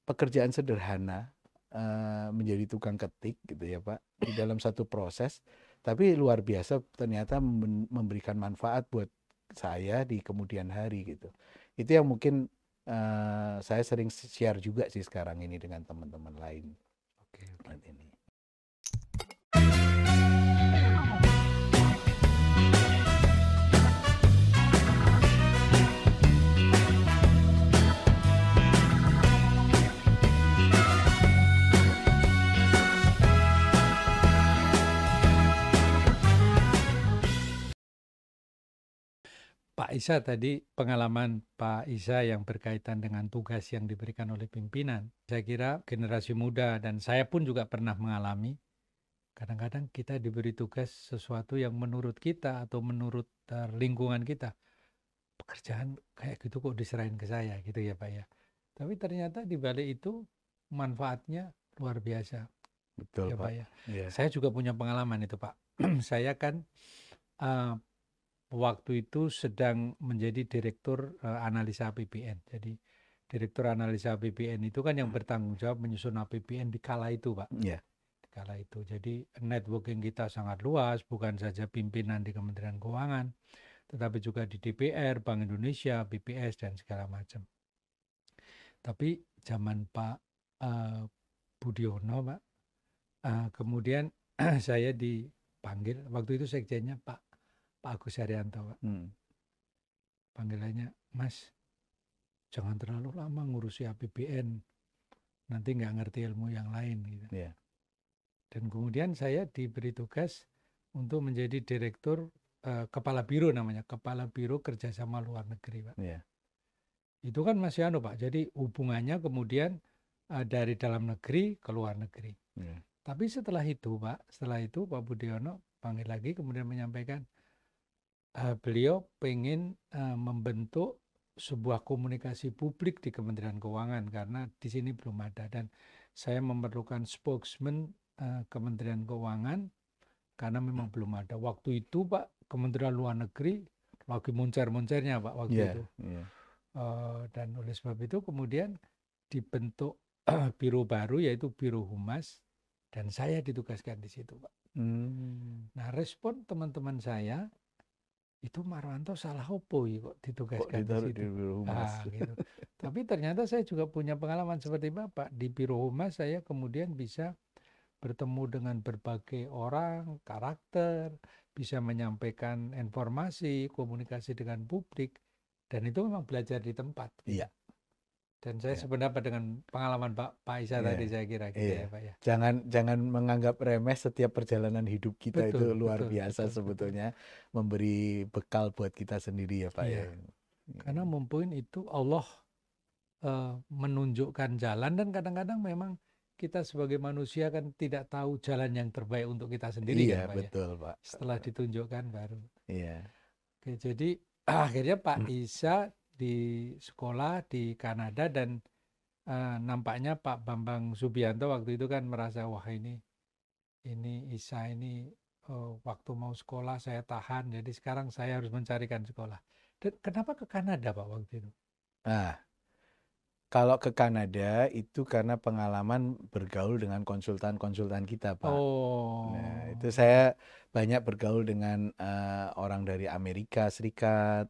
pekerjaan sederhana menjadi tukang ketik gitu ya Pak, di dalam satu proses, tapi luar biasa ternyata memberikan manfaat buat saya di kemudian hari gitu. Itu yang mungkin saya sering share juga sih sekarang ini dengan teman-teman lain. Oke. Ini. Pak Isa tadi, pengalaman Pak Isa yang berkaitan dengan tugas yang diberikan oleh pimpinan. Saya kira generasi muda dan saya pun juga pernah mengalami, kadang-kadang kita diberi tugas sesuatu yang menurut kita atau menurut lingkungan kita, pekerjaan kayak gitu kok diserahin ke saya gitu ya Pak ya. Tapi ternyata di balik itu manfaatnya luar biasa. Betul Ya Pak. Pak ya. Yeah. Saya juga punya pengalaman itu Pak. Saya kan waktu itu sedang menjadi direktur analisa APBN. Jadi direktur analisa APBN itu kan yang bertanggung jawab menyusun APBN di kala itu Pak. Yeah. Di kala itu. Jadi networking kita sangat luas, bukan saja pimpinan di Kementerian Keuangan, tetapi juga di DPR, Bank Indonesia, BPS, dan segala macam. Tapi zaman Pak Budiono Pak, kemudian saya dipanggil, waktu itu sekjennya Pak Agus Haryanto Pak. Panggilannya, Mas, jangan terlalu lama ngurusi APBN, nanti nggak ngerti ilmu yang lain gitu. Yeah. Dan kemudian saya diberi tugas untuk menjadi direktur kepala biro namanya, kepala biro kerjasama luar negeri Pak. Yeah. Itu kan masih Pak, jadi hubungannya kemudian dari dalam negeri ke luar negeri. Yeah. Tapi setelah itu Pak Budiono panggil lagi kemudian menyampaikan beliau pengen membentuk sebuah komunikasi publik di Kementerian Keuangan karena di sini belum ada, dan saya memerlukan spokesman Kementerian Keuangan karena memang belum ada. Waktu itu Pak, Kementerian Luar Negeri lagi moncer-moncernya Pak waktu itu. Dan oleh sebab itu kemudian dibentuk biro baru yaitu Biro Humas, dan saya ditugaskan di situ Pak. Nah, respon teman-teman saya itu, Marwanto salah opo kok ditugaskan di situ. Gitu. Tapi ternyata saya juga punya pengalaman seperti Bapak. Di Biro Humas saya kemudian bisa bertemu dengan berbagai orang, karakter, bisa menyampaikan informasi, komunikasi dengan publik, dan itu memang belajar di tempat. Gitu. Iya. Dan saya sependapat dengan pengalaman Pak Isa tadi, saya kira gitu ya Pak ya. Jangan menganggap remeh, setiap perjalanan hidup kita itu luar biasa sebetulnya, memberi bekal buat kita sendiri ya Pak ya. Karena mumpun itu Allah menunjukkan jalan, dan kadang-kadang memang kita sebagai manusia kan tidak tahu jalan yang terbaik untuk kita sendiri kan Pak betul, ya. Pak. Setelah ditunjukkan baru. Iya. Oke, jadi akhirnya Pak Isa di sekolah di Kanada, dan nampaknya Pak Bambang Subianto waktu itu kan merasa, wah ini Isa ini waktu mau sekolah saya tahan, jadi sekarang saya harus mencarikan sekolah. Dan kenapa ke Kanada Pak waktu itu? Kalau ke Kanada itu karena pengalaman bergaul dengan konsultan-konsultan kita Pak. Nah, itu saya banyak bergaul dengan orang dari Amerika Serikat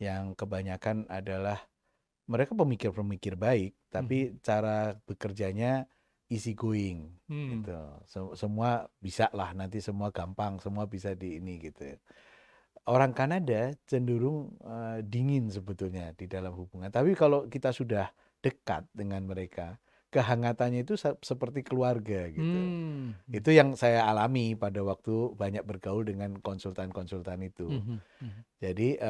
yang kebanyakan adalah mereka pemikir-pemikir baik, tapi cara bekerjanya easy going gitu. Semua bisa lah, nanti semua gampang, semua bisa di ini gitu. Orang Kanada cenderung dingin sebetulnya di dalam hubungan. Tapi kalau kita sudah dekat dengan mereka, kehangatannya itu seperti keluarga gitu. Itu yang saya alami pada waktu banyak bergaul dengan konsultan-konsultan itu. Jadi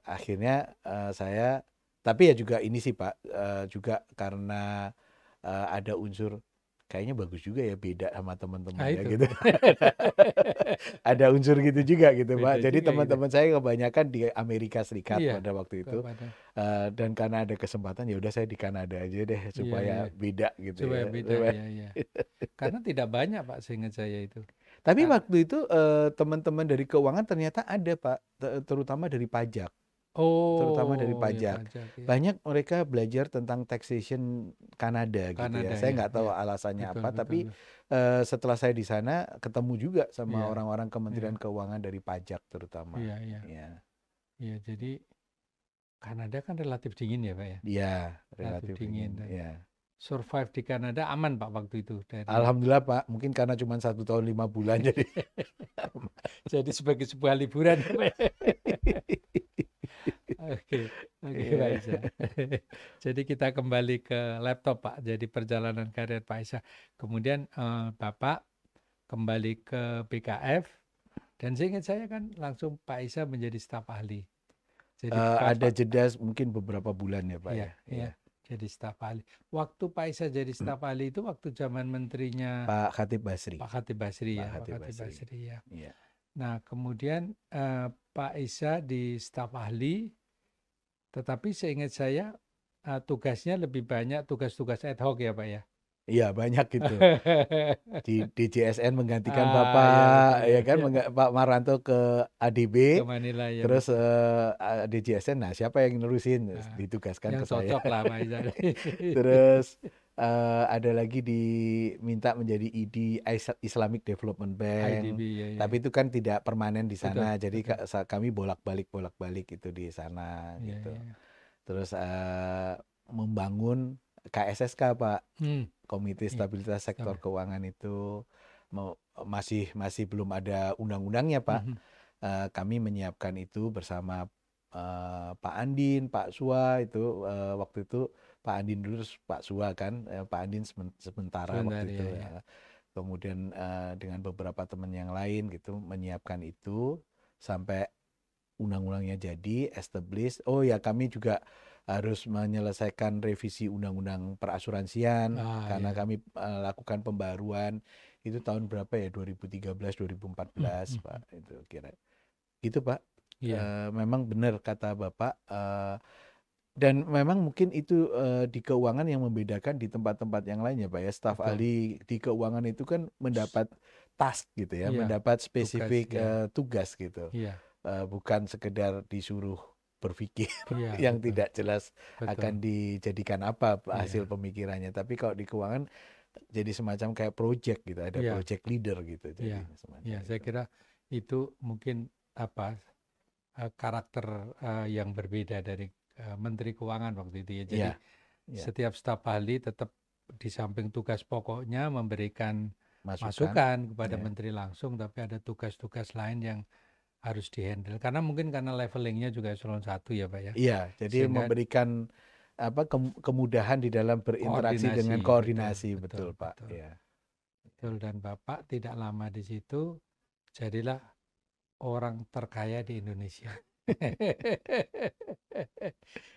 akhirnya saya, tapi ya juga ini sih Pak, juga karena ada unsur kayaknya bagus juga ya beda sama teman-temannya gitu. Ada unsur gitu juga gitu Pak. Jadi teman-teman saya kebanyakan di Amerika Serikat pada waktu itu. Dan karena ada kesempatan ya udah saya di Kanada aja deh supaya beda gitu. Supaya beda ya. Karena tidak banyak Pak, seingat saya itu. Tapi waktu itu teman-teman dari keuangan ternyata ada Pak, terutama dari pajak. terutama dari Oh, ya pajak. pajak ya. Banyak mereka belajar tentang taxation Kanada gitu ya. Kanada Saya ya, nggak tahu ya. alasannya Betul, apa, betul, tapi betul. setelah saya di sana ketemu juga sama Iya, orang-orang Kementerian iya, Keuangan dari pajak terutama. iya, iya. Ya, Iya, jadi Kanada kan relatif dingin ya, Pak ya. ya Relatif relatif dingin dingin. dan Ya. survive di Kanada aman Pak waktu itu dari Alhamdulillah Pak, mungkin karena cuma 1 tahun 5 bulan jadi. jadi sebagai sebuah liburan ya, Pak ya. Oke, oke Pak Iya. Isa. Jadi kita kembali ke laptop Pak. Jadi perjalanan karir Pak Isa. Kemudian Bapak kembali ke BKF dan seingat saya kan langsung Pak Isa menjadi staf ahli. Jadi Ada Bapak, jeda mungkin beberapa bulan ya Pak iya, ya. iya, Iya. jadi staf ahli. Waktu Pak Isa jadi staf ahli itu waktu zaman menterinya Pak Khatib Basri. Pak Khatib Basri Pak ya, Pak Khatib Khatib Basri. Basri ya. Iya. Nah, kemudian Pak Isa di staf ahli, tetapi seingat saya tugasnya lebih banyak tugas-tugas ad hoc ya, Pak ya. Iya banyak gitu. Di DJSN menggantikan Ya betul Bapak ya, ya kan ya. Pak Maranto ke Ke ADB, Manila ya terus betul. DJSN, nah siapa yang nerusin? Nah, Ditugaskan yang ke saya. cocok lah Pak Isa. Terus ada lagi diminta menjadi ID Islamic Development IDB Bank, ya, ya. tapi itu kan tidak permanen di Betul, sana, jadi betul. kami bolak-balik itu di sana Ya, gitu. ya. Terus membangun KSSK Pak, Hmm, Komite iya. Stabilitas Sektor Sama. Keuangan itu masih belum ada undang-undangnya Pak. Mhm, Kami menyiapkan itu bersama Pak Andin, Pak Sua itu waktu itu Pak Andin dulu terus Pak Sua kan, Pak Andin sementara Sebentar waktu itu ya, ya. ya. Kemudian dengan beberapa teman yang lain gitu menyiapkan itu sampai undang-undangnya jadi established. Oh ya, kami juga harus menyelesaikan revisi undang-undang perasuransian karena Ya. kami lakukan pembaruan itu tahun berapa ya? 2013, 2014, Hmm, Pak. Itu kira. Gitu, Pak. iya. Memang benar kata Bapak dan memang mungkin itu di keuangan yang membedakan di tempat-tempat yang lain ya, Pak ya. Staf Betul. ahli di keuangan itu kan mendapat task gitu ya, Iya, mendapat tugas spesifik ya. tugas gitu. Iya, Bukan sekedar disuruh berpikir iya yang betul. tidak jelas Betul. akan dijadikan apa hasil Iya. pemikirannya. Tapi kalau di keuangan jadi semacam kayak project gitu, ada Iya, project leader gitu iya. jadi semacam Iya, saya itu. kira itu mungkin apa karakter yang berbeda dari Menteri Keuangan waktu itu ya. Jadi Iya, iya. setiap staf ahli tetap di samping tugas pokoknya memberikan Masukan. masukan kepada Ya. menteri langsung, tapi ada tugas-tugas lain yang harus dihandle. Karena mungkin karena levelingnya juga eselon 1 ya Pak ya. Iya, jadi Sehingga memberikan apa kemudahan di dalam berinteraksi dengan koordinasi, betul, Pak. betul. Ya. Betul, dan Bapak tidak lama di situ jadilah orang terkaya di Indonesia.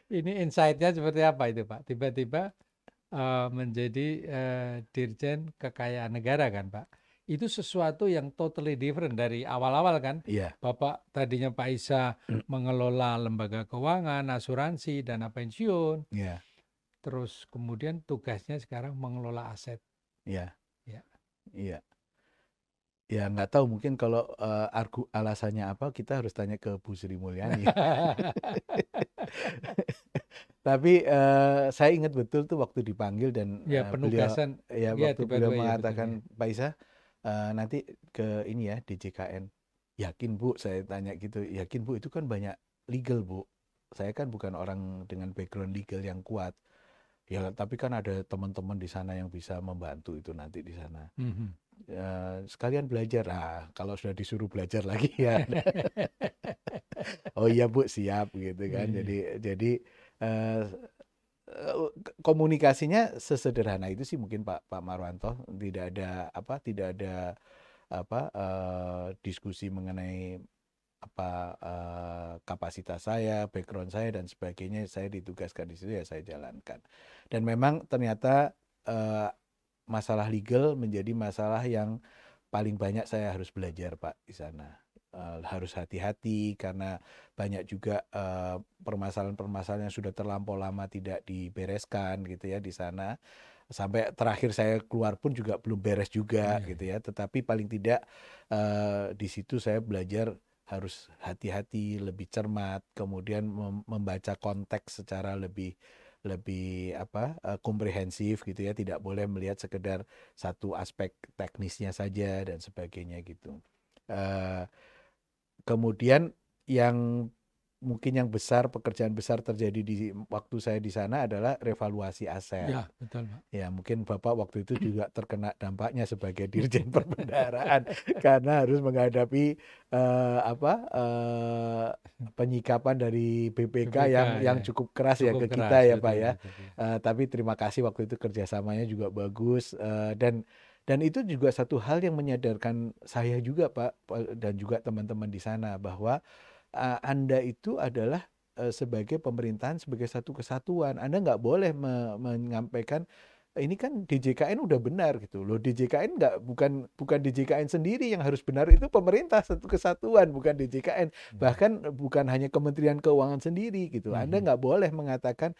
Ini insight-nya seperti apa itu Pak? Tiba-tiba menjadi Dirjen Kekayaan Negara kan Pak? Itu sesuatu yang totally different dari awal-awal kan? Iya. Bapak tadinya Pak Isa mengelola lembaga keuangan, asuransi, dana pensiun. Iya. Terus kemudian tugasnya sekarang mengelola aset. Iya. Ya. Iya. Ya nggak tahu mungkin kalau alasannya apa kita harus tanya ke Bu Sri Mulyani. Tapi saya ingat betul tuh waktu dipanggil dan Ya beliau penugasan ya ya waktu beliau tiba-tiba ya betul ya. mengatakan Pak Isa nanti ke ini ya DJKN. Yakin Bu? Saya tanya gitu. Yakin Bu? Itu kan banyak legal Bu. Saya kan bukan orang dengan background legal yang kuat. Ya tapi kan ada teman-teman di sana yang bisa membantu itu nanti di sana. Sekalian belajar. Nah, kalau sudah disuruh belajar lagi ya. Oh iya Bu, siap gitu kan. Jadi komunikasinya sesederhana itu sih mungkin Pak Marwanto, tidak ada diskusi mengenai kapasitas saya, background saya dan sebagainya. Saya ditugaskan di situ ya saya jalankan. Dan memang ternyata masalah legal menjadi masalah yang paling banyak saya harus belajar Pak di sana. Harus hati-hati karena banyak juga permasalahan-permasalahan yang sudah terlampau lama tidak dibereskan gitu ya di sana. Sampai terakhir saya keluar pun juga belum beres juga gitu ya. Tetapi paling tidak di situ saya belajar harus hati-hati, lebih cermat, kemudian membaca konteks secara lebih komprehensif gitu ya, tidak boleh melihat sekedar satu aspek teknisnya saja dan sebagainya gitu. Kemudian yang mungkin yang besar, pekerjaan besar terjadi di waktu saya di sana adalah revaluasi aset. Ya, betul, Pak. Ya, mungkin Bapak waktu itu juga terkena dampaknya sebagai Dirjen Perbendaharaan karena harus menghadapi penyikapan dari BPK yang ya. cukup keras ya Cukup ke kita keras, ya Pak betul, ya. betul, ya. Tapi terima kasih waktu itu kerjasamanya juga bagus, dan itu juga satu hal yang menyadarkan saya juga Pak, dan juga teman-teman di sana bahwa Anda itu adalah sebagai pemerintahan, sebagai satu kesatuan. Anda nggak boleh menyampaikan ini kan DJKN udah benar gitu loh. DJKN bukan DJKN sendiri yang harus benar, itu pemerintah, satu kesatuan, bukan DJKN. Bahkan bukan hanya Kementerian Keuangan sendiri gitu. Anda nggak boleh mengatakan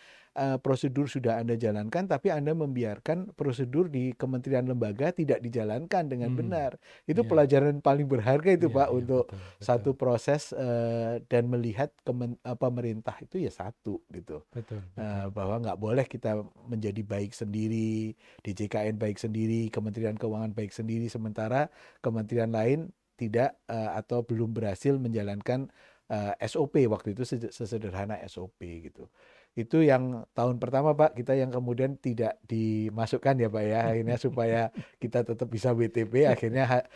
prosedur sudah Anda jalankan, tapi Anda membiarkan prosedur di kementerian lembaga tidak dijalankan dengan benar. Itu pelajaran paling berharga itu Pak, untuk betul. satu proses dan melihat pemerintah itu ya satu gitu. Betul. Bahwa nggak boleh kita menjadi baik sendiri, DJKN baik sendiri, Kementerian Keuangan baik sendiri, sementara kementerian lain tidak atau belum berhasil menjalankan SOP waktu itu, sesederhana SOP gitu. Itu yang tahun pertama Pak, kita yang kemudian tidak dimasukkan ya Pak ya, akhirnya supaya kita tetap bisa WTP, akhirnya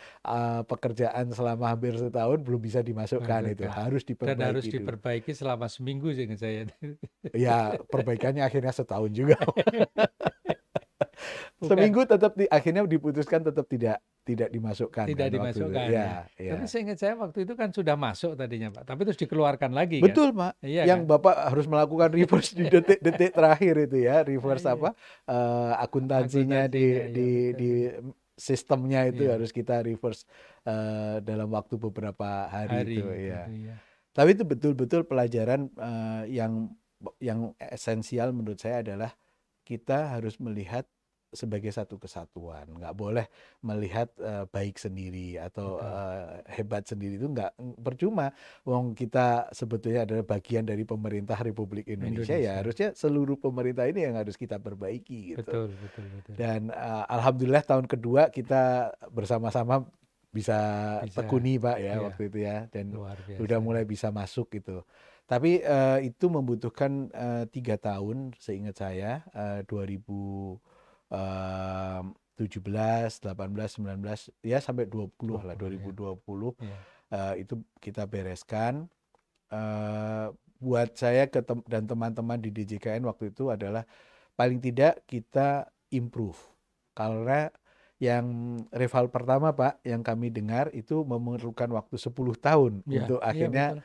pekerjaan selama hampir setahun belum bisa dimasukkan, itu harus diperbaiki. Dan harus diperbaiki selama seminggu sih saya. Ya, perbaikannya akhirnya setahun juga. Seminggu tetap akhirnya diputuskan tetap tidak dimasukkan. Tidak dimasukkan. Ya. Tapi seingat saya waktu itu kan sudah masuk tadinya Pak, tapi terus dikeluarkan lagi. Betul Pak. Iya, yang kan? Bapak harus melakukan reverse di detik-detik terakhir itu ya, reverse akuntansinya di sistemnya itu harus kita reverse dalam waktu beberapa hari itu ya. Tapi itu betul-betul pelajaran yang esensial menurut saya adalah kita harus melihat sebagai satu kesatuan, nggak boleh melihat baik sendiri atau hebat sendiri, itu nggak percuma. Wong kita sebetulnya adalah bagian dari pemerintah Republik Indonesia. Ya harusnya seluruh pemerintah ini yang harus kita perbaiki gitu. Betul. Dan alhamdulillah tahun kedua kita bersama-sama bisa tekuni Pak ya waktu itu ya, dan udah mulai bisa masuk gitu. Tapi itu membutuhkan 3 tahun seingat saya, 2017, 18, 19 ya sampai 20 lah, 2020 itu kita bereskan. Buat saya dan teman-teman di DJKN waktu itu adalah paling tidak kita improve, karena yang rival pertama Pak yang kami dengar itu memerlukan waktu 10 tahun untuk akhirnya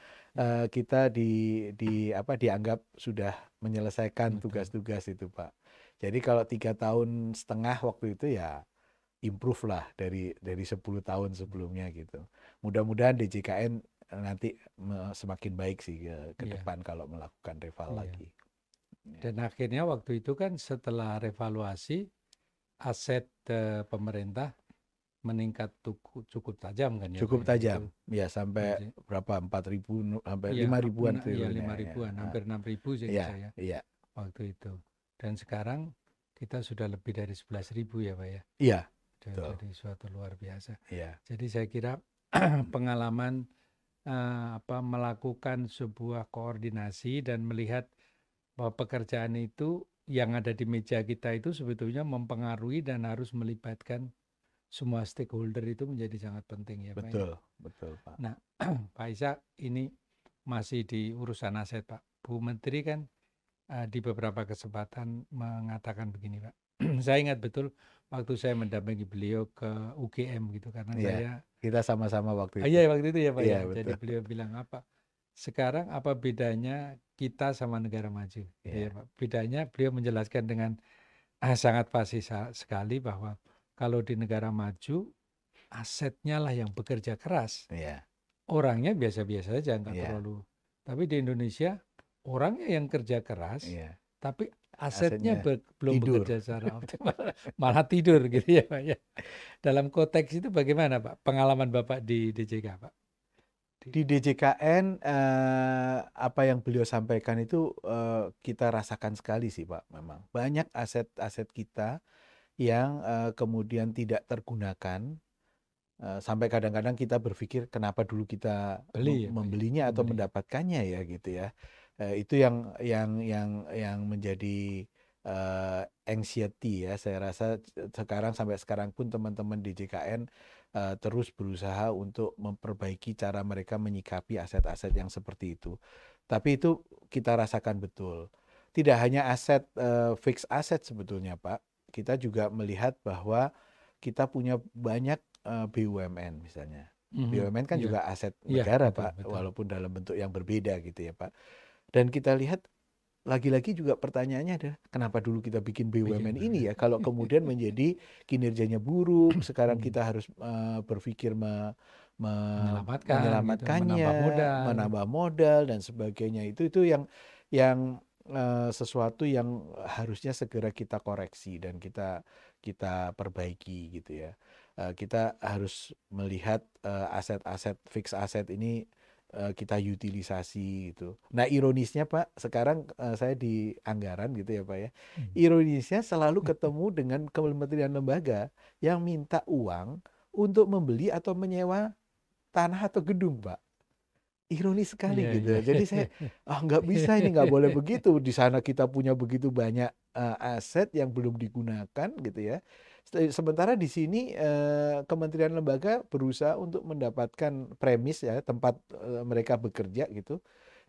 kita dianggap sudah menyelesaikan tugas-tugas itu Pak. Jadi kalau 3 tahun setengah waktu itu ya improve lah dari 10 tahun sebelumnya gitu. Mudah-mudahan DJKN nanti semakin baik sih ke depan kalau melakukan rival lagi. Dan akhirnya waktu itu kan setelah revaluasi, aset pemerintah meningkat cukup tajam kan ya. Cukup tajam. Ya sampai berapa? 4.000 sampai 5.000-an triliun. 5.000-an, hampir 6.000 sih saya. Waktu itu. Dan sekarang kita sudah lebih dari 11.000 ya Pak ya. Iya. Jadi suatu luar biasa. Iya. Jadi saya kira pengalaman melakukan sebuah koordinasi dan melihat bahwa pekerjaan itu yang ada di meja kita itu sebetulnya mempengaruhi dan harus melibatkan semua stakeholder, itu menjadi sangat penting ya Pak. Betul Pak. Nah Pak Ishak, ini masih di urusan aset Pak. Bu Menteri kan di beberapa kesempatan mengatakan begini Pak. Saya ingat betul waktu saya mendampingi beliau ke UGM gitu, karena kita sama-sama waktu itu. Iya waktu itu ya Pak. Jadi beliau bilang apa? Sekarang apa bedanya kita sama negara maju? Ya Pak. Bedanya beliau menjelaskan dengan sangat pasti sekali bahwa kalau di negara maju asetnya lah yang bekerja keras. Orangnya biasa-biasa saja, nggak terlalu. Tapi di Indonesia orangnya yang kerja keras, tapi asetnya belum bekerja secara optimal, malah tidur gitu ya Pak ya. Dalam konteks itu bagaimana Pak pengalaman Bapak di DJK Pak? Di DJKN apa yang beliau sampaikan itu kita rasakan sekali sih Pak, memang banyak aset-aset kita yang kemudian tidak tergunakan, sampai kadang-kadang kita berpikir kenapa dulu kita Beli ya, Pak, ya? membelinya atau Membeli. mendapatkannya ya gitu ya. Itu yang menjadi anxiety ya. Saya rasa sampai sekarang pun teman-teman di JKN terus berusaha untuk memperbaiki cara mereka menyikapi aset-aset yang seperti itu. Tapi itu kita rasakan betul. Tidak hanya aset fixed aset sebetulnya Pak, kita juga melihat bahwa kita punya banyak BUMN misalnya. BUMN kan juga aset negara Pak, betul. walaupun dalam bentuk yang berbeda gitu ya Pak. Dan kita lihat lagi-lagi juga pertanyaannya adalah kenapa dulu kita bikin BUMN ini ya, kalau kemudian menjadi kinerjanya buruk, sekarang kita harus berpikir menyelamatkannya, gitu, menambah modal dan sebagainya. Itu yang sesuatu yang harusnya segera kita koreksi dan kita perbaiki gitu ya. Kita harus melihat aset-aset fixed aset ini kita utilisasi gitu. Nah ironisnya Pak, sekarang saya di anggaran gitu ya Pak ya. Ironisnya selalu ketemu dengan kementerian lembaga yang minta uang untuk membeli atau menyewa tanah atau gedung Pak. Ironis sekali gitu. Jadi saya nggak bisa ini, nggak boleh begitu. Di sana kita punya begitu banyak aset yang belum digunakan gitu ya. Sementara di sini kementerian lembaga berusaha untuk mendapatkan premis ya, tempat mereka bekerja gitu.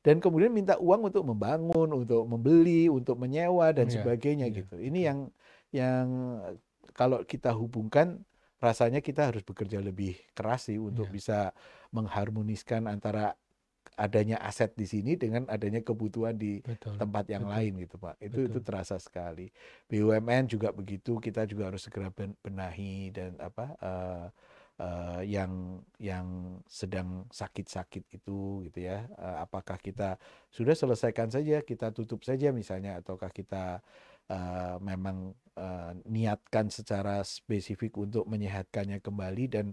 Dan kemudian minta uang untuk membangun, untuk membeli, untuk menyewa dan sebagainya gitu. Ini yang kalau kita hubungkan rasanya kita harus bekerja lebih keras sih untuk bisa mengharmoniskan antara adanya aset di sini dengan adanya kebutuhan di tempat yang lain gitu Pak. Itu terasa sekali. BUMN juga begitu, kita juga harus segera benahi dan yang sedang sakit-sakit itu gitu ya. Apakah kita sudah selesaikan saja, kita tutup saja misalnya, ataukah kita memang niatkan secara spesifik untuk menyehatkannya kembali dan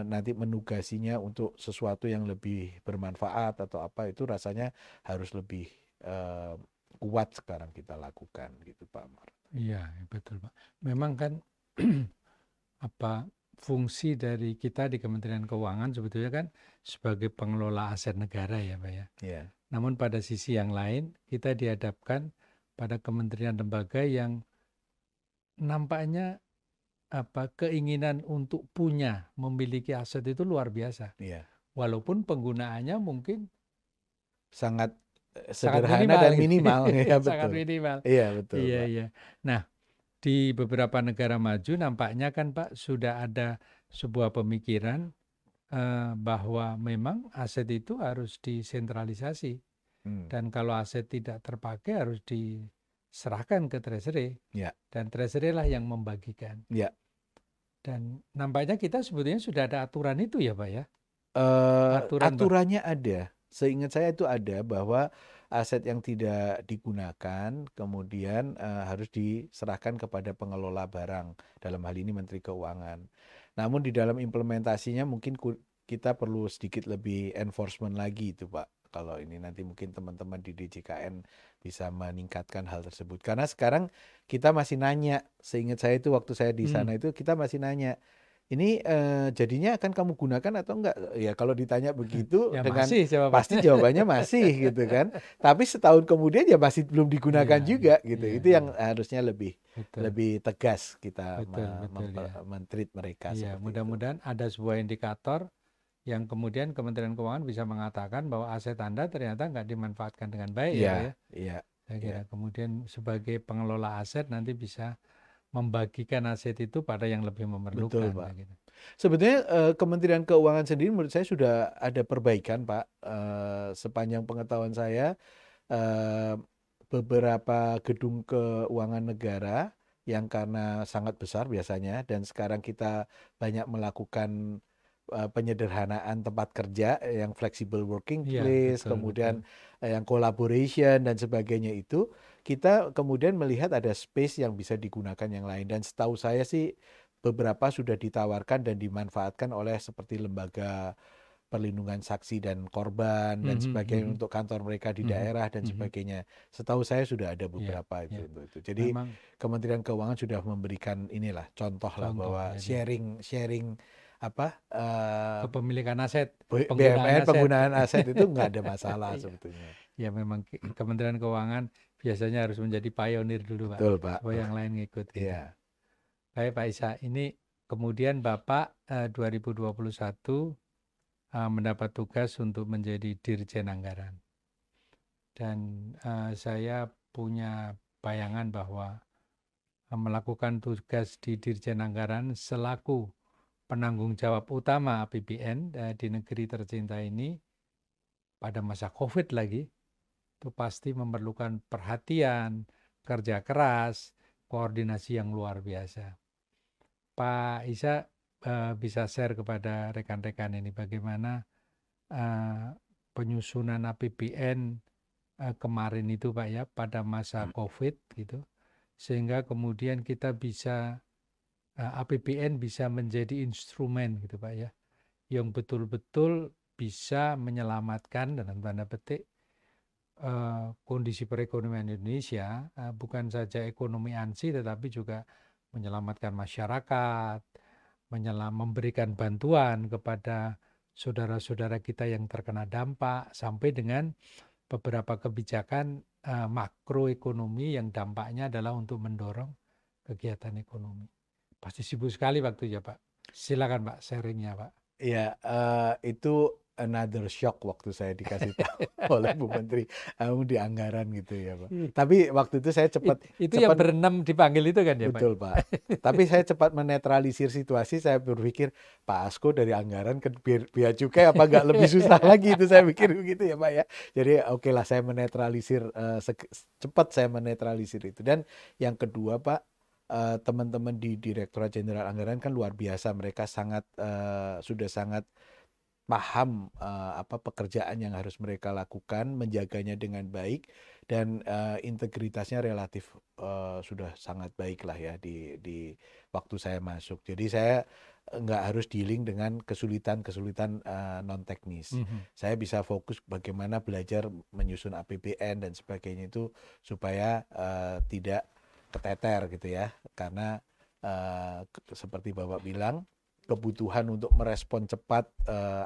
nanti menugasinya untuk sesuatu yang lebih bermanfaat atau apa, itu rasanya harus lebih kuat sekarang kita lakukan gitu Pak Amar. Iya betul Pak. Memang kan fungsi dari kita di Kementerian Keuangan sebetulnya kan sebagai pengelola aset negara ya Pak ya. Yeah. Namun pada sisi yang lain kita dihadapkan pada kementerian lembaga yang nampaknya keinginan untuk memiliki aset itu luar biasa. Yeah. Walaupun penggunaannya mungkin sangat sederhana dan minimal ya betul. Sangat minimal. Iya betul. Iya. Nah, di beberapa negara maju nampaknya kan Pak sudah ada sebuah pemikiran bahwa memang aset itu harus disentralisasi. Dan kalau aset tidak terpakai harus diserahkan ke treasury. Ya. Dan treasury lah yang membagikan. Ya. Dan nampaknya kita sebetulnya sudah ada aturan itu ya Pak ya? Aturannya ada. Seingat saya itu ada, bahwa aset yang tidak digunakan kemudian harus diserahkan kepada pengelola barang, dalam hal ini Menteri Keuangan. Namun di dalam implementasinya mungkin kita perlu sedikit lebih enforcement lagi itu Pak. Kalau ini nanti mungkin teman-teman di DJKN bisa meningkatkan hal tersebut. Karena sekarang kita masih nanya, seingat saya itu waktu saya di sana itu kita masih nanya, ini jadinya akan kamu gunakan atau enggak? Ya kalau ditanya begitu ya dengan masih, pasti jawabannya masih gitu kan. Tapi setahun kemudian ya masih belum digunakan juga gitu. Itu yang harusnya lebih tegas kita men-treat mereka. Iya, mudah-mudahan ada sebuah indikator yang kemudian Kementerian Keuangan bisa mengatakan bahwa aset Anda ternyata nggak dimanfaatkan dengan baik ya. Iya. Saya kira kemudian sebagai pengelola aset nanti bisa membagikan aset itu pada yang lebih memerlukan. Betul Pak. Gitu. Sebetulnya Kementerian Keuangan sendiri menurut saya sudah ada perbaikan Pak. Sepanjang pengetahuan saya beberapa gedung keuangan negara yang karena sangat besar biasanya dan sekarang kita banyak melakukan penyederhanaan tempat kerja yang flexible working place, kemudian yang collaboration dan sebagainya, itu kita kemudian melihat ada space yang bisa digunakan yang lain. Dan setahu saya sih beberapa sudah ditawarkan dan dimanfaatkan oleh seperti lembaga perlindungan saksi dan korban dan sebagainya untuk kantor mereka di daerah dan sebagainya. Setahu saya sudah ada beberapa itu untuk itu. Jadi Memang Kementerian Keuangan sudah memberikan inilah contoh lah bahwa sharing kepemilikan aset, BMN penggunaan aset itu nggak ada masalah sebetulnya. Ya memang Kementerian Keuangan biasanya harus menjadi pionir dulu, Pak. Betul, Pak. Supaya yang lain ngikut gitu. Iya. Baik, Pak Isa, ini kemudian Bapak 2021 mendapat tugas untuk menjadi Dirjen Anggaran. Dan saya punya bayangan bahwa melakukan tugas di Dirjen Anggaran selaku penanggung jawab utama APBN di negeri tercinta ini pada masa COVID lagi, itu pasti memerlukan perhatian, kerja keras, koordinasi yang luar biasa. Pak Isa bisa share kepada rekan-rekan ini bagaimana penyusunan APBN kemarin itu, Pak ya, pada masa COVID gitu, sehingga kemudian kita bisa APBN bisa menjadi instrumen gitu, Pak ya, yang betul-betul bisa menyelamatkan dalam tanda petik kondisi perekonomian Indonesia, bukan saja ekonomi ANSI tetapi juga menyelamatkan masyarakat, memberikan bantuan kepada saudara-saudara kita yang terkena dampak, sampai dengan beberapa kebijakan makroekonomi yang dampaknya adalah untuk mendorong kegiatan ekonomi. Pasti sibuk sekali waktunya, Pak. Silakan, Pak, sharingnya, Pak. Iya, itu another shock waktu saya dikasih tahu oleh Bu Menteri, kamu di anggaran gitu ya, Pak. Tapi waktu itu saya cepat yang berenam dipanggil itu kan ya, Pak? Betul, Pak. Tapi saya cepat menetralisir situasi, saya berpikir, Pak Asko dari anggaran ke bea cukai apa nggak lebih susah lagi, itu saya pikir begitu ya, Pak ya. Jadi oke lah, saya menetralisir, cepat saya menetralisir itu. Dan yang kedua, Pak, teman-teman di Direktorat Jenderal Anggaran kan luar biasa, mereka sudah sangat paham apa pekerjaan yang harus mereka lakukan, menjaganya dengan baik, dan integritasnya relatif sudah sangat baik lah ya di waktu saya masuk. Jadi saya nggak harus dealing dengan kesulitan-kesulitan non teknis. Saya bisa fokus bagaimana belajar menyusun APBN dan sebagainya itu supaya tidak keteter gitu ya, karena seperti Bapak bilang, kebutuhan untuk merespon cepat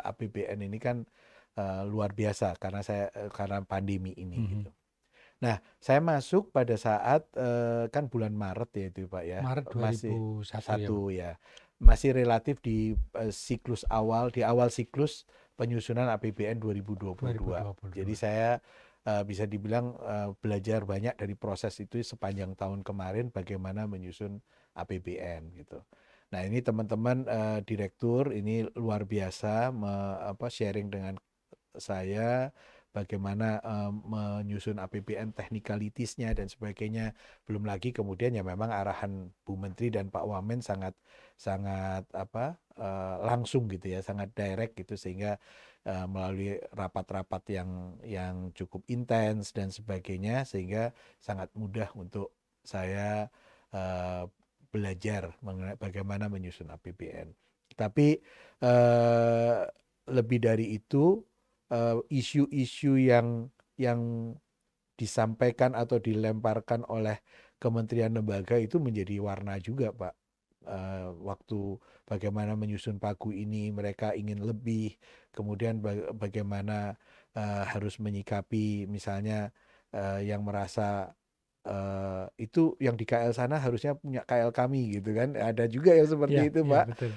APBN ini kan luar biasa karena pandemi ini gitu. Nah, saya masuk pada saat kan bulan Maret ya itu, Pak ya. Maret 2001 ya. Masih relatif di siklus awal, di awal siklus penyusunan APBN 2022. Jadi saya bisa dibilang belajar banyak dari proses itu sepanjang tahun kemarin, bagaimana menyusun APBN gitu. Nah, ini teman-teman direktur ini luar biasa sharing dengan saya bagaimana menyusun APBN, technicalities-nya dan sebagainya. Belum lagi kemudian ya memang arahan Bu Menteri dan Pak Wamen sangat langsung gitu ya, sangat direct gitu, sehingga melalui rapat-rapat yang cukup intens dan sebagainya, sehingga sangat mudah untuk saya belajar mengenai bagaimana menyusun APBN. Tapi lebih dari itu, isu-isu yang disampaikan atau dilemparkan oleh kementerian lembaga itu menjadi warna juga, Pak. Waktu bagaimana menyusun pagu ini, mereka ingin lebih, kemudian bagaimana harus menyikapi misalnya yang merasa itu yang di KL sana harusnya punya KL kami gitu kan, ada juga yang seperti itu, Pak. Betul.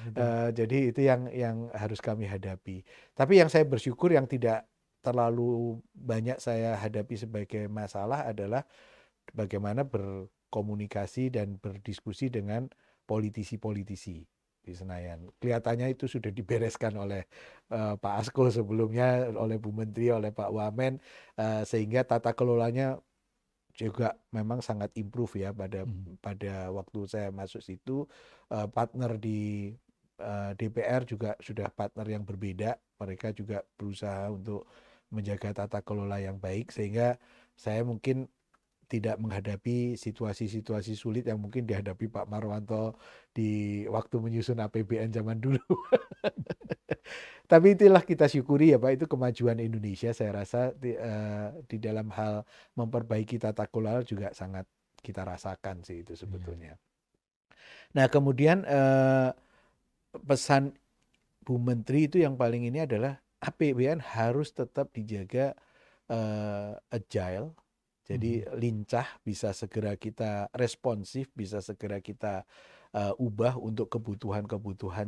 Jadi itu yang harus kami hadapi. Tapi yang saya bersyukur yang tidak terlalu banyak saya hadapi sebagai masalah adalah bagaimana berkomunikasi dan berdiskusi dengan politisi-politisi di Senayan. Kelihatannya itu sudah dibereskan oleh Pak Asko sebelumnya, oleh Bu Menteri, oleh Pak Wamen, sehingga tata kelolanya juga memang sangat improve ya pada waktu saya masuk situ. Partner di DPR juga sudah partner yang berbeda, mereka juga berusaha untuk menjaga tata kelola yang baik, sehingga saya mungkin tidak menghadapi situasi-situasi sulit yang mungkin dihadapi Pak Marwanto di waktu menyusun APBN zaman dulu. Tapi itulah kita syukuri ya Pak, itu kemajuan Indonesia saya rasa di dalam hal memperbaiki tata kelola juga sangat kita rasakan sih itu sebetulnya. Nah kemudian pesan Bu Menteri itu yang paling ini adalah APBN harus tetap dijaga agile, jadi lincah, bisa segera kita responsif, bisa segera kita ubah untuk kebutuhan-kebutuhan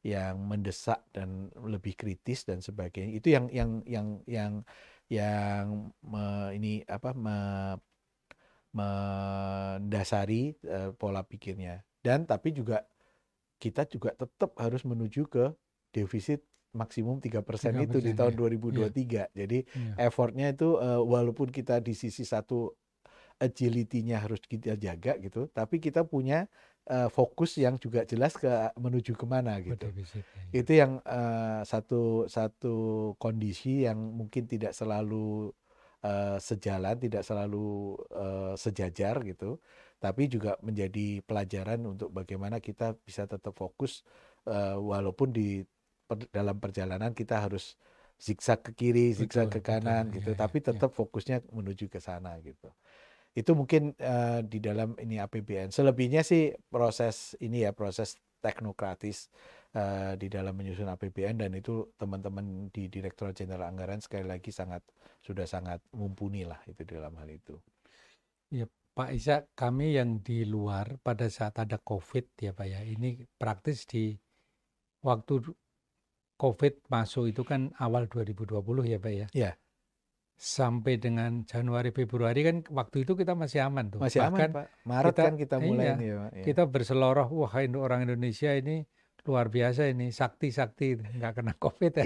yang mendesak dan lebih kritis dan sebagainya. Itu mendasari pola pikirnya. Dan tapi juga kita juga tetap harus menuju ke defisit maksimum 3% itu di tahun 2023. Jadi effortnya itu walaupun kita di sisi satu agility-nya harus kita jaga gitu, tapi kita punya fokus yang juga jelas menuju kemana gitu. Itu yang satu kondisi yang mungkin tidak selalu sejalan, tidak selalu sejajar gitu, tapi juga menjadi pelajaran untuk bagaimana kita bisa tetap fokus walaupun dalam perjalanan kita harus zigzag ke kiri, zigzag ke kanan gitu, tapi tetap fokusnya menuju ke sana gitu. Itu mungkin di dalam ini APBN. Selebihnya sih proses teknokratis di dalam menyusun APBN, dan itu teman-teman di Direktorat Jenderal Anggaran sekali lagi sudah sangat mumpuni lah itu dalam hal itu. Ya Pak Ishak, kami yang di luar pada saat ada COVID ya Pak ya, ini praktis di waktu COVID masuk itu kan awal 2020 ya Pak ya. Ya. Sampai dengan Januari Februari kan waktu itu kita masih aman tuh. Masih bahkan aman Pak. Maret kan kita mulai ini ya Pak. Ya. Kita berseloroh, wah orang Indonesia ini luar biasa ini, sakti nggak kena COVID ya.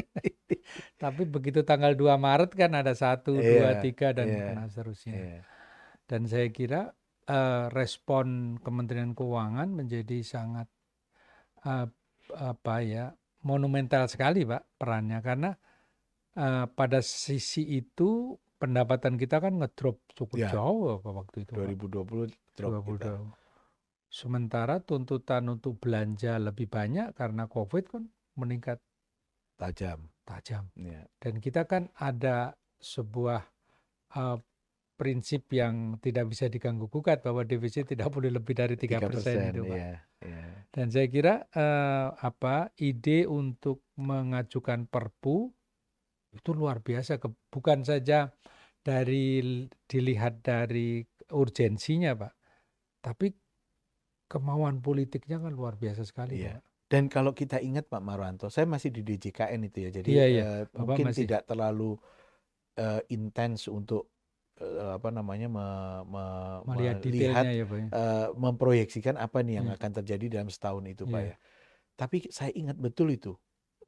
Tapi begitu tanggal 2 Maret kan ada 1, 2, 3 dan kena seterusnya. Dan saya kira respon Kementerian Keuangan menjadi sangat monumental sekali Pak perannya, karena pada sisi itu pendapatan kita kan ngedrop cukup jauh waktu itu 2020 drop kita. Sementara tuntutan untuk belanja lebih banyak karena COVID kan meningkat tajam. Ya. Dan kita kan ada sebuah prinsip yang tidak bisa diganggu-gugat bahwa defisit tidak boleh lebih dari 3% itu Pak. Dan saya kira ide untuk mengajukan Perpu itu luar biasa, bukan saja dilihat dari urgensinya Pak, tapi kemauan politiknya kan luar biasa sekali Pak. Dan kalau kita ingat Pak Marwanto, saya masih di DJKN itu ya, jadi mungkin tidak terlalu intens untuk melihat detailnya ya Pak ya. Memproyeksikan apa nih yang akan terjadi dalam setahun itu Pak ya. Tapi saya ingat betul itu,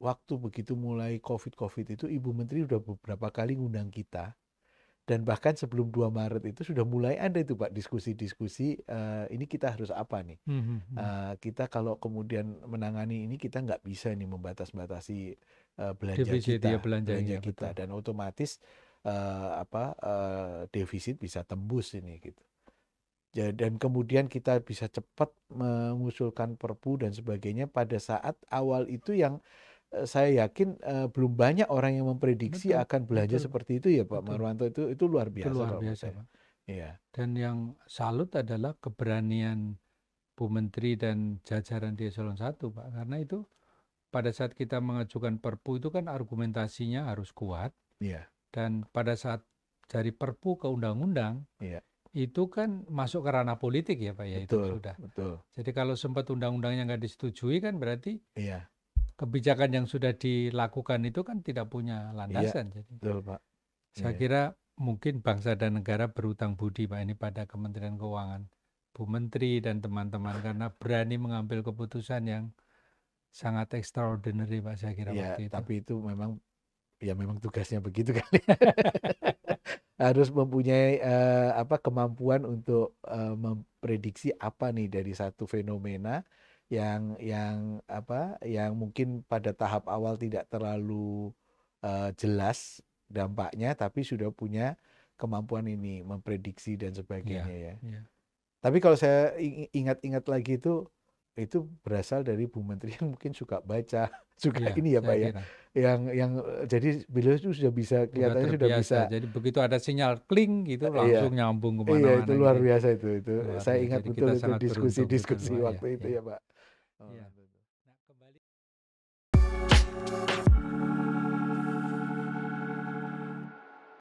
waktu begitu mulai COVID itu Ibu Menteri udah beberapa kali ngundang kita. Dan bahkan sebelum 2 Maret itu sudah mulai ada itu Pak diskusi-diskusi, ini kita harus apa nih. Kita kalau kemudian menangani ini kita nggak bisa nih membatasi belanja kita, dan otomatis defisit bisa tembus ini gitu. Dan kemudian kita bisa cepat mengusulkan Perpu dan sebagainya pada saat awal itu yang saya yakin belum banyak orang yang memprediksi akan belanja seperti itu ya Pak Marwanto. Itu luar biasa. Itu luar biasa Pak. Iya. Dan yang salut adalah keberanian Bu Menteri dan jajaran di Eselon 1 Pak, karena itu pada saat kita mengajukan Perpu itu kan argumentasinya harus kuat. Iya. Dan pada saat dari Perpu ke undang-undang, itu kan masuk ke ranah politik ya Pak ya. Betul, itu sudah. Betul. Jadi kalau sempat undang-undangnya nggak disetujui kan berarti kebijakan yang sudah dilakukan itu kan tidak punya landasan. Jadi, betul Pak. Saya kira mungkin bangsa dan negara berutang budi Pak ini pada Kementerian Keuangan, Bu Menteri dan teman-teman, karena berani mengambil keputusan yang sangat extraordinary Pak saya kira waktu itu. Tapi itu memang tugasnya begitu kali. Harus mempunyai kemampuan untuk memprediksi apa nih dari satu fenomena yang mungkin pada tahap awal tidak terlalu jelas dampaknya, tapi sudah punya kemampuan ini memprediksi dan sebagainya ya. Iya. Tapi kalau saya ingat-ingat lagi itu berasal dari Bu Menteri yang mungkin suka baca, suka Iya, ini ya Pak saya ya. kira. Yang jadi beliau itu sudah bisa Udah kelihatannya sudah bisa. terbiasa. Jadi begitu ada sinyal kling gitu Iya. langsung nyambung Iya, itu kemana-mana luar gitu. biasa itu. Luar Saya biasa. ingat Jadi betul kita itu sangat beruntung betul diskusi-diskusi Pak. waktu itu Iya. ya Pak. Oh, Iya.